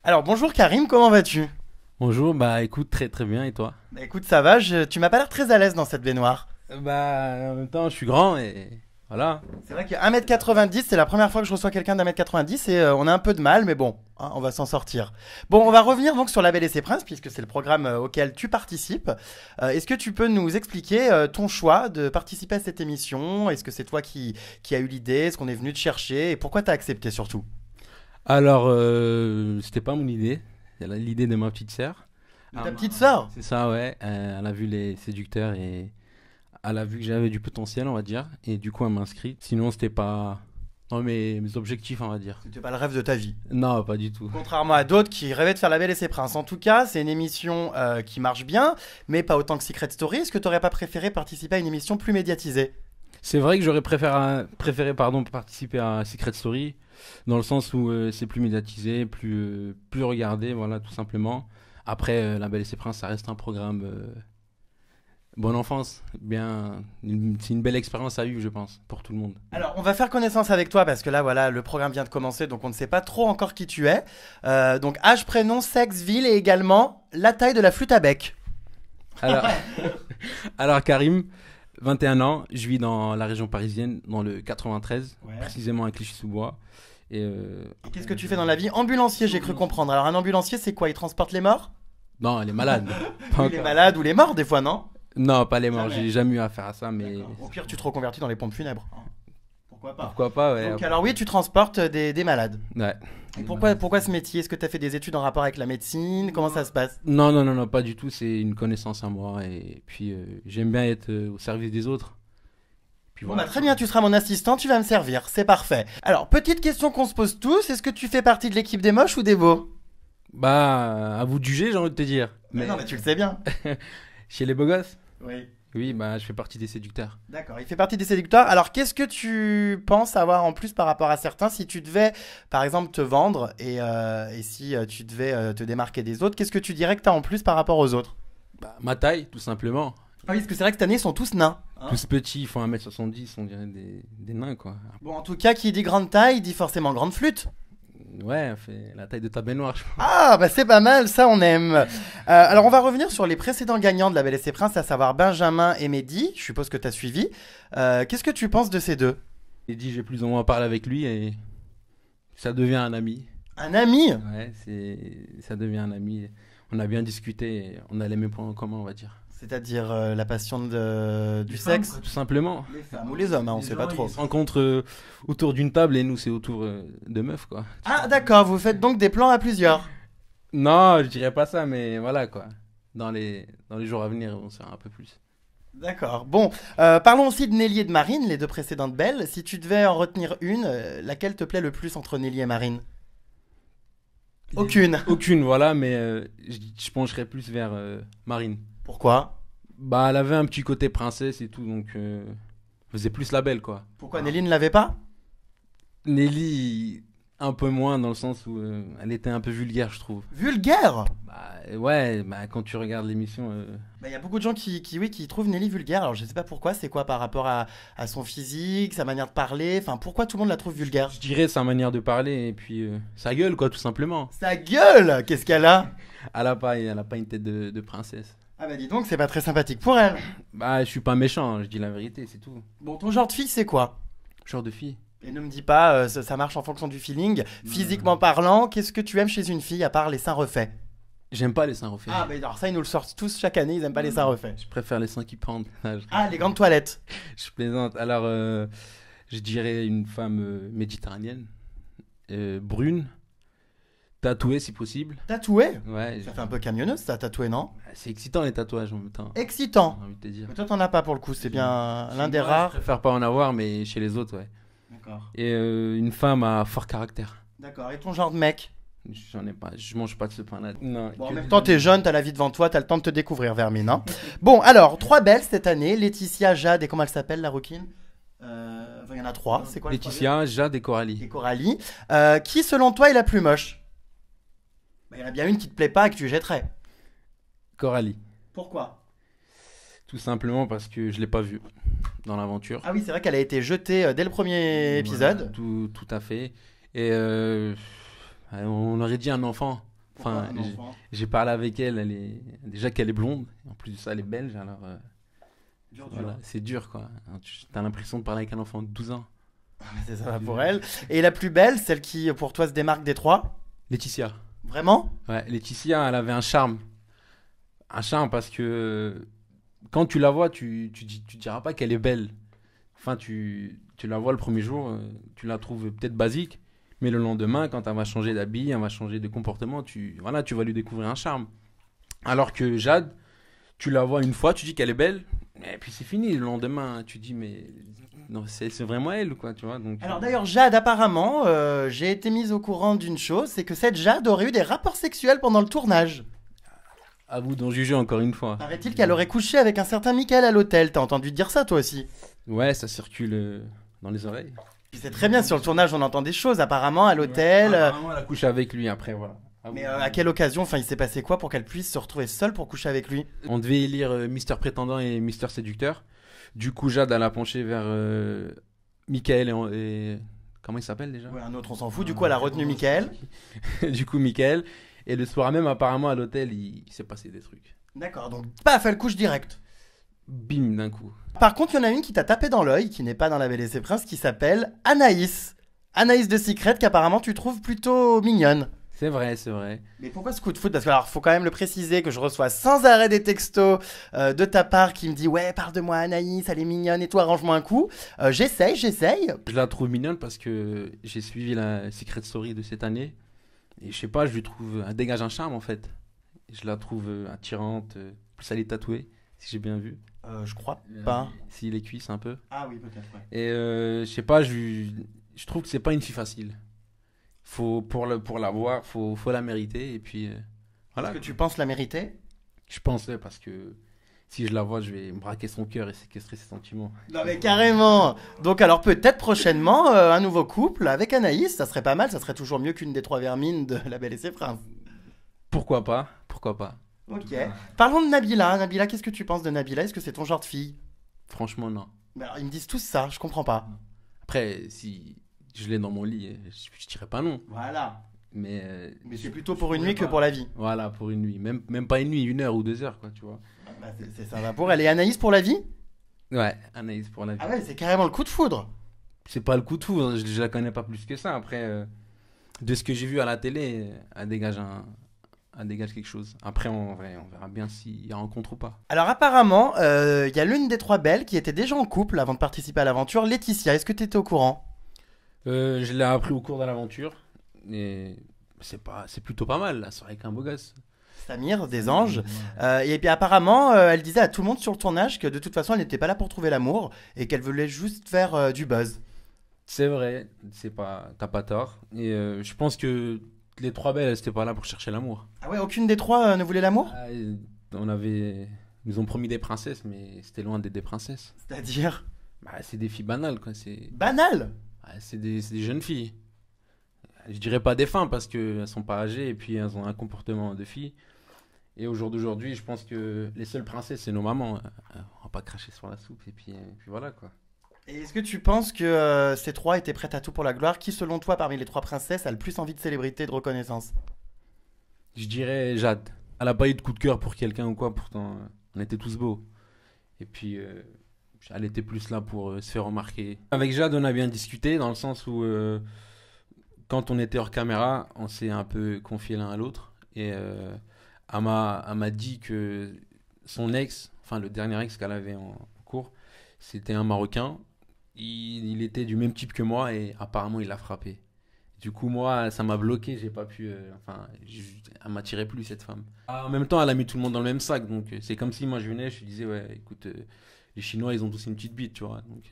Alors bonjour Karim, comment vas-tu? Bonjour, bah écoute, très très bien, et toi? Bah écoute, ça va, tu m'as pas l'air très à l'aise dans cette baignoire. Bah en même temps, je suis grand et voilà. C'est vrai que 1m90, c'est la première fois que je reçois quelqu'un d'1m90 et on a un peu de mal, mais bon, hein, on va s'en sortir. Bon, on va revenir donc sur La Belle et ses Princes, puisque c'est le programme auquel tu participes. Est-ce que tu peux nous expliquer ton choix de participer à cette émission? Est-ce que c'est toi qui as eu l'idée? Est-ce qu'on est venu te chercher? Et pourquoi t'as accepté surtout? Alors, c'était pas mon idée, c'est l'idée de ma petite sœur. De ta petite sœur? C'est ça, ouais. Elle a vu les séducteurs et elle a vu que j'avais du potentiel, on va dire. Et du coup, elle m'a inscrit. Sinon, c'était pas dans mes objectifs, on va dire. C'était pas le rêve de ta vie. Non, pas du tout. Contrairement à d'autres qui rêvaient de faire La Belle et ses Princes. En tout cas, c'est une émission qui marche bien, mais pas autant que Secret Story. Est-ce que tu n'aurais pas préféré participer à une émission plus médiatisée? C'est vrai que j'aurais préféré pardon, participer à Secret Story, dans le sens où c'est plus médiatisé, plus regardé, voilà, tout simplement. Après, La Belle et ses Princes, ça reste un programme bonne enfance. C'est une belle expérience à vivre, je pense, pour tout le monde. Alors, on va faire connaissance avec toi parce que là, voilà, le programme vient de commencer, donc on ne sait pas trop encore qui tu es. Donc, âge, prénom, sexe, ville et également la taille de la flûte à bec. Alors, alors Karim, 21 ans, je vis dans la région parisienne, dans le 93, Ouais. précisément à Clichy-sous-Bois. Et Et qu'est-ce que tu fais dans la vie? Ambulancier, j'ai cru comprendre. Alors, un ambulancier, c'est quoi? Il transporte les morts? non, elle est malade. Pas Ou les encore. malades ou les morts, des fois, non? Non, pas les morts, Jamais. j'ai jamais eu affaire à ça, mais D'accord. Au pire, tu te reconvertis dans les pompes funèbres. Pourquoi pas? pourquoi pas, ouais. Donc, alors oui, tu transportes des malades. Ouais. Et pourquoi ce métier? Est-ce que tu as fait des études en rapport avec la médecine? Comment ça se passe? Non, non, non, non, pas du tout. C'est une connaissance à moi. Et puis, j'aime bien être au service des autres. Puis Bon bah voilà. très bien, tu seras mon assistant, tu vas me servir, c'est parfait. Alors, petite question qu'on se pose tous, est-ce que tu fais partie de l'équipe des moches ou des beaux? Bah, à vous de juger, j'ai envie de te dire. Mais non, mais tu le sais bien. Chez les beaux gosses? Oui. Oui, bah, je fais partie des séducteurs. D'accord, il fait partie des séducteurs. Alors, qu'est-ce que tu penses avoir en plus par rapport à certains si tu devais, par exemple, te vendre et si tu devais te démarquer des autres, qu'est-ce que tu dirais que tu as en plus par rapport aux autres? Bah, ma taille, tout simplement. Ah oui, parce que c'est vrai que cette année, ils sont tous nains. Hein. Tous petits, ils font 1m70, on dirait des nains, quoi. Bon, en tout cas, qui dit grande taille, dit forcément grande flûte. Ouais, fait la taille de ta baignoire, je pense. Ah, bah c'est pas mal, ça on aime. Alors on va revenir sur les précédents gagnants de La Belle et ses Princes, à savoir Benjamin et Mehdi. Je suppose que tu as suivi. Qu'est-ce que tu penses de ces deux? Et dit, j'ai plus ou moins parlé avec lui et ça devient un ami. Un ami? Ouais, ça devient un ami. On a bien discuté, et on a les mêmes points en commun, on va dire. C'est-à-dire la passion du sexe? Tout simplement. Les femmes ou les hommes, hein, on sait pas trop. Ils se rencontrent autour d'une table et nous, c'est autour de meufs, quoi. Ah d'accord, vous faites donc des plans à plusieurs. Non, je dirais pas ça, mais voilà, quoi. Dans les jours à venir, on sera un peu plus. D'accord. Bon, parlons aussi de Nelly et de Marine, les deux précédentes belles. Si tu devais en retenir une, laquelle te plaît le plus entre Nelly et Marine? Aucune. Aucune, voilà, mais je pencherais plus vers Marine. Pourquoi? Bah, elle avait un petit côté princesse et tout, donc faisait plus la belle, quoi. Pourquoi Nelly ne l'avait pas? Nelly, un peu moins, dans le sens où elle était un peu vulgaire, je trouve. Vulgaire. Bah, ouais, bah, quand tu regardes l'émission, Bah, il y a beaucoup de gens qui trouvent Nelly vulgaire. Alors, je sais pas pourquoi. C'est quoi par rapport à son physique, sa manière de parler? Enfin, pourquoi tout le monde la trouve vulgaire? je dirais sa manière de parler et puis sa gueule, quoi, tout simplement. Sa gueule! Qu'est-ce qu'elle a? Elle a pas une tête de princesse. Ah, bah, dis donc, c'est pas très sympathique pour elle. Bah, je suis pas méchant, je dis la vérité, c'est tout. Bon, ton genre de fille, c'est quoi? Genre de fille. Et ne me dis pas, ça marche en fonction du feeling. Physiquement parlant, qu'est-ce que tu aimes chez une fille à part les seins refaits? J'aime pas les seins refaits. Ah, bah, alors ça, ils nous le sortent tous chaque année, ils aiment pas les seins refaits. Je préfère les seins qui pendent. Ah, les grandes toilettes. Je plaisante. Alors, je dirais une femme méditerranéenne, brune, tatouée si possible. Tatoué? Ouais, Ça fait un peu camionneuse, ça, tatoué, non? c'est excitant les tatouages en même temps. Excitant. J'ai envie de te dire. Mais toi, t'en as pas pour le coup, c'est bien l'un des Chez moi, rares. Je préfère pas en avoir, mais chez les autres, ouais. D'accord. Et une femme à fort caractère. D'accord. Et ton genre de mec? J'en ai pas. Je mange pas de ce pain-là. Non. Bon, en même temps, t'es jeune, t'as la vie devant toi, t'as le temps de te découvrir, Vermine. Hein. Bon, alors, trois belles cette année. Laetitia, Jade et comment elle s'appelle, la rouquine? Enfin, il y en a trois. C'est quoi le Laetitia, Jade et troisième? Coralie. Et Coralie. Qui, selon toi, est la plus moche? Bah, il y en a bien une qui te plaît pas et que tu jetterais. Coralie. Pourquoi? Tout simplement parce que je l'ai pas vue dans l'aventure. Ah oui, c'est vrai qu'elle a été jetée dès le premier Voilà, épisode. tout à fait. Et on aurait dit un enfant. Enfin, j'ai parlé avec elle, déjà qu'elle est blonde, en plus de ça, elle est belge, alors voilà, c'est dur quoi. T'as l'impression de parler avec un enfant de 12 ans. C'est ça va pour elle. Et la plus belle, celle qui pour toi se démarque des trois? Laetitia. Vraiment? Ouais, Laetitia, elle avait un charme. Un charme parce que quand tu la vois, tu diras pas qu'elle est belle. Enfin, tu la vois le premier jour, tu la trouves peut-être basique, mais le lendemain, quand elle va changer d'habit, elle va changer de comportement, voilà, tu vas lui découvrir un charme. Alors que Jade, tu la vois une fois, tu dis qu'elle est belle, et puis c'est fini. Le lendemain, tu dis, mais non, c'est vraiment elle, quoi, tu vois. Donc, Alors d'ailleurs, Jade, apparemment, j'ai été mise au courant d'une chose, c'est que cette Jade aurait eu des rapports sexuels pendant le tournage. à vous d'en juger encore une fois. Paraît-il qu'elle aurait couché avec un certain Michael à l'hôtel. T'as entendu dire ça toi aussi? Ouais, ça circule dans les oreilles. Tu sais très bien, sur le tournage, on entend des choses, apparemment, à l'hôtel. Apparemment, elle a couché avec lui après, voilà. Mais à quelle occasion, enfin, il s'est passé quoi pour qu'elle puisse se retrouver seule pour coucher avec lui? On devait élire Mister Prétendant et Mister Séducteur. Du coup, Jade, elle a penché vers Michael et... Comment il s'appelle déjà? Ouais, un autre, on s'en fout. Du coup, elle a retenu Michael. Du coup, Michael. Et le soir même, apparemment, à l'hôtel, il s'est passé des trucs. D'accord, donc paf, elle couche direct. Bim, d'un coup. Par contre, il y en a une qui t'a tapé dans l'œil, qui n'est pas dans La Belle et ses Princes, qui s'appelle Anaïs. Anaïs de Secret, qu'apparemment tu trouves plutôt mignonne. C'est vrai, c'est vrai. Mais pourquoi ce coup de foot? Parce que alors, faut quand même le préciser que je reçois sans arrêt des textos de ta part qui me dit ouais, parle de moi Anaïs, elle est mignonne et toi arrange-moi un coup. J'essaye. Je la trouve mignonne parce que j'ai suivi la Secret Story de cette année. Et je sais pas, je lui trouve... Elle dégage un charme en fait. Je la trouve attirante. Plus elle est tatouée, si j'ai bien vu. Je crois pas. Si les cuisses un peu. Ah oui, peut-être, ouais. Et je sais pas, je trouve que c'est pas une fille facile. Pour la voir, faut la mériter. Et puis voilà. Est-ce que tu penses la mériter? Je pensais parce que si je la vois, je vais me braquer son cœur et séquestrer ses sentiments. Non mais carrément. Donc alors peut-être prochainement un nouveau couple avec Anaïs, ça serait pas mal, ça serait toujours mieux qu'une des trois vermines de La Belle et ses Princes. Pourquoi pas? Pourquoi pas? Ok. Parlons de Nabila. Nabila, qu'est-ce que tu penses de Nabila? Est-ce que c'est ton genre de fille? Franchement, non. Mais alors, ils me disent tous ça, je comprends pas. Après, si je l'ai dans mon lit, je dirais pas non. Voilà. Mais c'est plutôt pour une nuit que pour la vie. voilà, pour une nuit. Même pas une nuit, 1 heure ou 2 heures, quoi, tu vois. Bah, ça va pour elle. Et Anaïs pour la vie? Ouais, Anaïs pour la vie. Ah ouais, c'est carrément le coup de foudre. C'est pas le coup de foudre, je la connais pas plus que ça. Après, de ce que j'ai vu à la télé, elle dégage quelque chose. Après, on verra bien s'il y a rencontre ou pas. Alors apparemment, il y a l'une des trois belles qui était déjà en couple avant de participer à l'aventure, Laetitia. Est-ce que tu étais au courant? Je l'ai appris au cours de l'aventure. Et c'est plutôt pas mal, là. C'est vrai qu'un beau gosse. Samir, des anges. Et puis apparemment, elle disait à tout le monde sur le tournage que de toute façon, elle n'était pas là pour trouver l'amour et qu'elle voulait juste faire du buzz. C'est vrai, t'as pas tort. Et je pense que les trois belles, elles étaient pas là pour chercher l'amour. Ah ouais, aucune des trois ne voulait l'amour? Ah, ils nous ont promis des princesses, mais c'était loin d'être des princesses. C'est-à-dire? Bah, c'est des filles banales, quoi. Banal? C'est des jeunes filles. Je dirais pas des femmes parce qu'elles sont pas âgées et puis elles ont un comportement de filles. Et au jour d'aujourd'hui, je pense que les seules princesses, c'est nos mamans. On va pas cracher sur la soupe et puis voilà, quoi. Et est-ce que tu penses que ces trois étaient prêtes à tout pour la gloire? Qui, selon toi, parmi les trois princesses, a le plus envie de célébrité et de reconnaissance? Je dirais Jade. Elle a pas eu de coup de cœur pour quelqu'un ou quoi, pourtant on était tous beaux. Et puis elle était plus là pour se faire remarquer. Avec Jade, on a bien discuté dans le sens où quand on était hors caméra, on s'est un peu confié l'un à l'autre. Et elle m'a dit que son ex, enfin le dernier ex qu'elle avait en cours, c'était un Marocain. Il était du même type que moi et apparemment il l'a frappé. Du coup, moi, ça m'a bloqué, j'ai pas pu. Elle m'attirait plus, cette femme. En même temps, elle a mis tout le monde dans le même sac, donc c'est comme si moi je venais, je lui disais, ouais, écoute, les Chinois, ils ont tous une petite bite, tu vois. Donc,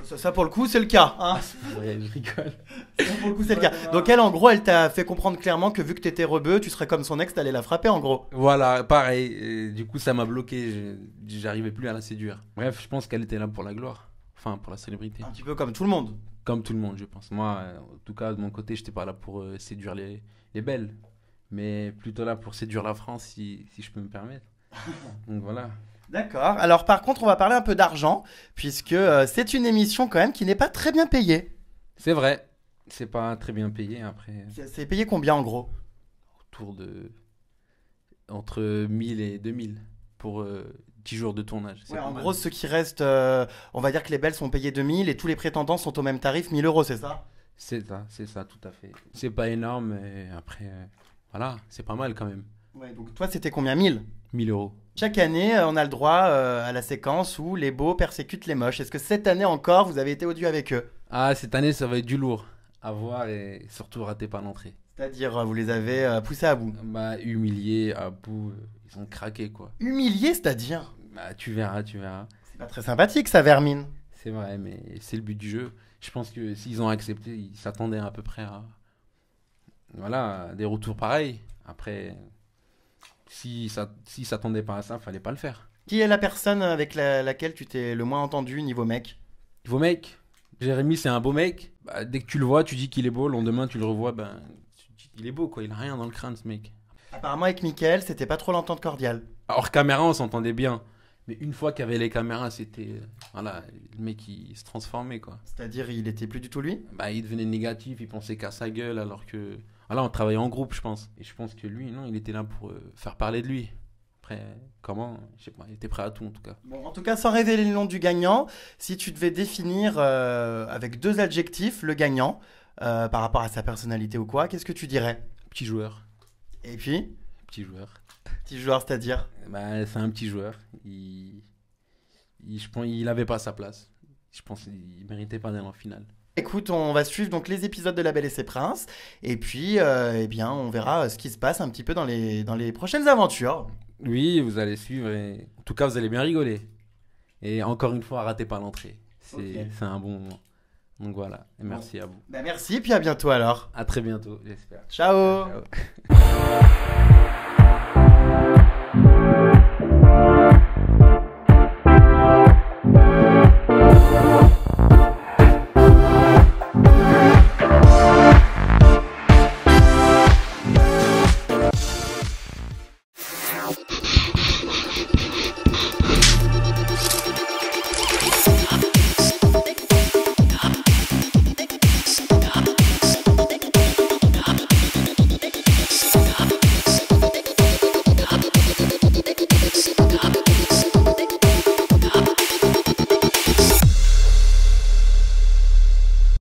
ça, pour le coup, c'est le cas. Hein. ouais, je rigole. Ça, pour le coup, c'est le cas. Donc, elle, en gros, elle t'a fait comprendre clairement que vu que t'étais rebeu, tu serais comme son ex, t'allais la frapper, en gros. Voilà, pareil. Et du coup, ça m'a bloqué, j'arrivais plus à la séduire. Bref, je pense qu'elle était là pour la gloire, enfin, pour la célébrité. Un petit peu comme tout le monde. Comme tout le monde, je pense. Moi, en tout cas, de mon côté, j'étais pas là pour séduire les belles, mais plutôt là pour séduire la France, si je peux me permettre. Donc voilà. D'accord. Alors, par contre, on va parler un peu d'argent, puisque c'est une émission quand même qui n'est pas très bien payée. C'est vrai, c'est pas très bien payé après. C'est payé combien en gros? autour de entre 1000 et 2000 pour 10 jours de tournage. C'est Ouais, pas en mal. gros, ceux qui restent, on va dire que les belles sont payées 2000 et tous les prétendants sont au même tarif, 1000 euros, c'est ça? C'est ça, tout à fait. C'est pas énorme, mais après, voilà, c'est pas mal quand même. Ouais, donc toi, c'était combien? 1000? 1000 euros. Chaque année, on a le droit à la séquence où les beaux persécutent les moches. Est-ce que cette année encore, vous avez été odieux avec eux? Ah, cette année, ça va être du lourd à voir et surtout raté par l'entrée. C'est-à-dire, vous les avez poussés à bout. Bah, humiliés, à bout, ils ont craqué quoi. Humiliés, c'est-à-dire? Bah, tu verras, tu verras. C'est pas très sympathique, ça, Vermine. C'est vrai, mais c'est le but du jeu. Je pense que s'ils ont accepté, ils s'attendaient à peu près à, voilà, à des retours pareils. Après, s'ils s'attendaient pas à ça, fallait pas le faire. Qui est la personne avec laquelle tu t'es le moins entendu niveau mec? Vos mecs, Jérémy, c'est un beau mec. Bah, dès que tu le vois, tu dis qu'il est beau. Le lendemain, tu le revois, ben, tu dis qu'il est beau, quoi. Il a rien dans le crâne, ce mec. Apparemment, avec Mickaël, c'était pas trop l'entente cordiale. Hors caméra, on s'entendait bien. Mais une fois qu'il y avait les caméras, c'était. Voilà, le mec, il se transformait, quoi. C'est-à-dire, il était plus du tout lui? Bah, il devenait négatif, il pensait qu'à sa gueule, alors que. Voilà, on travaillait en groupe, je pense. Et je pense que lui, non, il était là pour faire parler de lui. Après, comment? Je sais pas, il était prêt à tout, en tout cas. Bon, en tout cas, sans révéler le nom du gagnant, si tu devais définir avec deux adjectifs le gagnant par rapport à sa personnalité ou quoi, qu'est-ce que tu dirais? Petit joueur. Et puis, Petit joueur. petit joueur, c'est-à-dire? Bah, c'est un petit joueur. Je pense il avait pas sa place. Je pense qu'il méritait pas d'aller en finale. Écoute, on va suivre donc les épisodes de La Belle et ses Princes, et puis, eh bien, on verra ce qui se passe un petit peu dans les prochaines aventures. Oui, vous allez suivre et en tout cas, vous allez bien rigoler. Et encore une fois, ratez pas l'entrée. Ok. C'est un bon moment. Donc voilà, et merci à vous. Bah, merci, puis à bientôt alors. À très bientôt, j'espère. Ciao! Ciao.